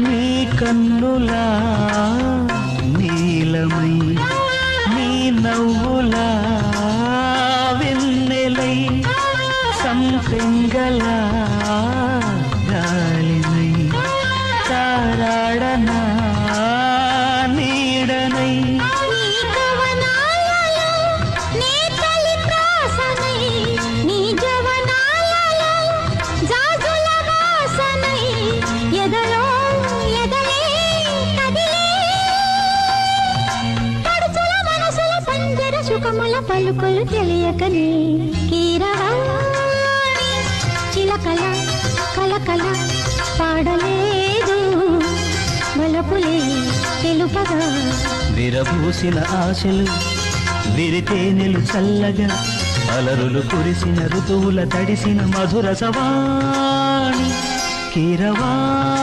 నీ కన్నులా నీలమై నీ నవ్వులా వెన్నెలై సంపెంగలా గాలినై తారాడనా నీడనై సుఖముల పలుకులు తెలియకనే కీరవాణి చిలకల కలకల పాడలేదు మలపులే తెలుపగా విరబూసిన ఆశలు విరితేనెలు చల్లగా అలరులు కురిసిన ఋతువుల తడిసిన మధుర సవాణి కీరవాణి